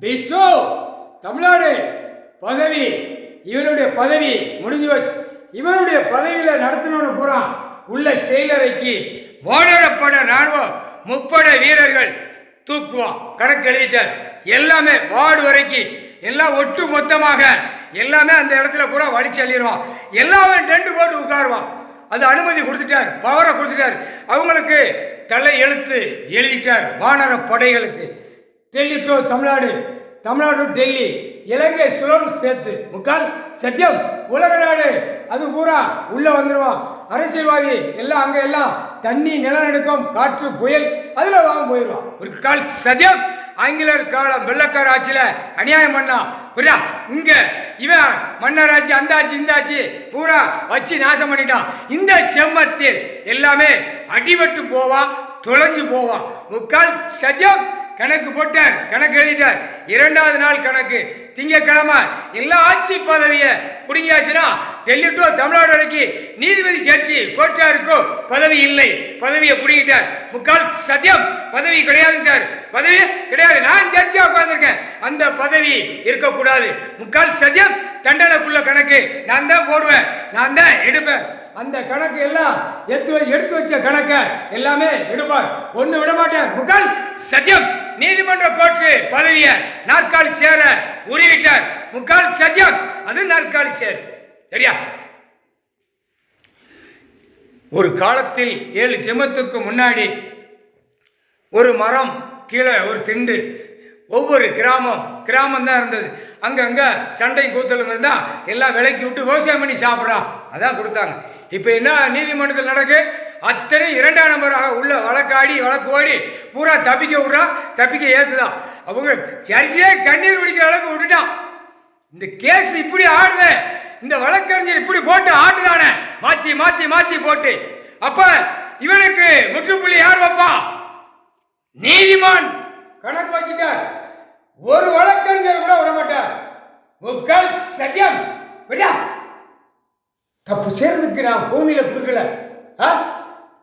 பிஷ்ணு தமிழ்நாடு பதவி இவனுடைய பதவி முடிஞ்சு வச்சு இவனுடைய பதவியில் நடத்தணும்னு பூரா உள்ள செயலறைக்கு வானரப்பட ராணுவ முப்பட வீரர்கள் தூக்குவான். கணக்கு எழுதிட்டார். எல்லாமே வார்டு வரைக்கும் எல்லாம் ஒட்டு மொத்தமாக எல்லாமே அந்த இடத்துல பூரா வலிச்சு அள்ளிடுவான். எல்லாமே டெண்டு போட்டு உட்காருவான். அது அனுமதி கொடுத்துட்டார், பவரை கொடுத்துட்டார். அவங்களுக்கு தலை எழுத்து எழுதிட்டார். வானர படைகளுக்கு டெல்லி டு தமிழ்நாடு, தமிழ்நாடு டெல்லி, இலங்கை சுலம் சேர்த்து முக்கால் சத்தியம் உலக நாடு அது பூரா உள்ளே வந்துடுவான். அரசியல்வாதி எல்லாம் அங்கே எல்லாம் தண்ணி நிலநடுக்கம் காற்று புயல் அதில் வாங்க போயிடுவான். ஒரு கால் சத்தியம் ஆங்கிலேயர் காலம் வெள்ளக்கார ஆட்சியில் அநியாயம் பண்ணான். புரியா இங்கே இவன் மன்னர் ஆட்சி அந்த ஆட்சி இந்த ஆட்சி பூரா வச்சு நாசம் பண்ணிட்டான். இந்த செம்மத்தில் எல்லாமே அடிபட்டு போவான், தொலைஞ்சு போவான். முக்கால் சத்தியம் கணக்கு போட்டார், கணக்கு எழுதிட்டார். இரண்டாவது நாள் கணக்கு திங்கக்கிழமை எல்லா ஆட்சி பதவியை பிடிங்கியாச்சுன்னா டெல்லி டு தமிழ்நாடு வரைக்கும் நீதிபதி சர்ச்சி கோட்டாருக்கோ பதவி இல்லை, பதவியை பிடிங்கிட்டார். முக்கால் சத்தியம் பதவி கிடையாதுட்டார். பதவி கிடையாது, நான் சர்ச்சா உட்காந்துருக்கேன், அந்த பதவி இருக்கக்கூடாது. முக்கால் சத்தியம் தண்டனைக்குள்ள கணக்கு நான் தான் போடுவேன், நான் தான் எடுப்பேன். அந்த கணக்கு எல்லாம் எடுத்து வச்ச கணக்கை எல்லாமே எடுப்பார், ஒன்று விட மாட்டார். முக்கால் சத்தியம் நீதிமன்ற கோர்ட்டு பதவியை நாற்காலி சேர உருவிட்டார். முக்கால் சத்தியம் அது நாற்காலி சேர். சரியா? ஒரு காலத்தில் 7 ஜென்மத்துக்கு முன்னாடி ஒரு மரம் கீழே ஒரு திண்டு, ஒவ்வொரு கிராமம் தான் இருந்தது. அங்கங்கே சண்டை கூத்தலும் இருந்தால் எல்லாம் விலைக்கு விட்டு விவசாயம் பண்ணி சாப்பிட்றான், அதான் கொடுத்தாங்க. இப்போ என்ன நீதிமன்றத்தில் நடக்கு? அத்தனை 2ஆம் நம்பராக உள்ள வழக்காடி வழக்கு ஓடி பூரா தப்பிக்க விட்றான், தப்பிக்க ஏற்றுதான். அவங்க சரிசே கண்ணீர் குடிக்கிற அளவுக்கு விட்டுட்டான். இந்த கேஸ் இப்படி ஆடுது, இந்த வழக்கறிஞர் இப்படி போட்டு ஆட்டுதானே, மாற்றி மாற்றி மாற்றி போட்டு. அப்போ இவனுக்கு முற்றுப்புள்ளி யார் வைப்பான்? நீதிமான் கணக்கு வச்சுட்டார். ஒரு வழக்கறிஞர் கூட விட மாட்டார். முக்கால் சத்தியம் விடா. தப்பு செய்யறதுக்கு நான் பூமியில கொடுக்கல,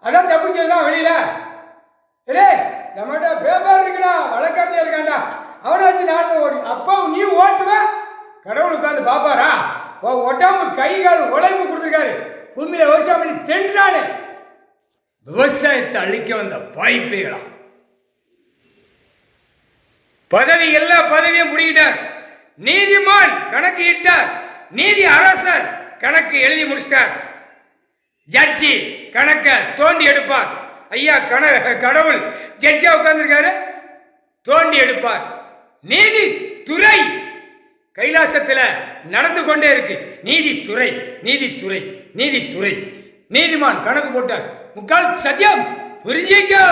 அதான் தப்பு செய்யலாம் வெளியில. ஏ நம்மகிட்ட பேப்பர் இருக்குடா, வழக்கறிஞர் இருக்காண்டா, அவனை வச்சு நான் ஓடி. அப்போ நீ ஓட்டுவ, கடவுள் உட்காந்து பாப்பாரா? ஒட்டாம கை கால் உழைப்பு கொடுத்துருக்காரு, பூமியில விவசாயம் பண்ணி தென்றானே. விவசாயத்தை அழிக்க வந்த வாய்ப்பேகளா. பதவி எல்லா பதவியும் முடிக்கிட்டார். நீதிமான் கணக்கு இட்டார். நீதி அரசர் கணக்கு எழுதி முடிச்சிட்டார். ஜட்ஜி கணக்க தோண்டி எடுப்பார். ஐயா கடவுள் ஜட்ஜா உட்கார்ந்துருக்காரு, தோண்டி எடுப்பார். நீதித்துறை கைலாசத்தில் நடந்து கொண்டே இருக்கு. நீதித்துறை நீதித்துறை நீதித்துறை நீதிமான் கணக்கு போட்டார். முக்கால் சத்தியம் புரிஞ்சிக்கோ.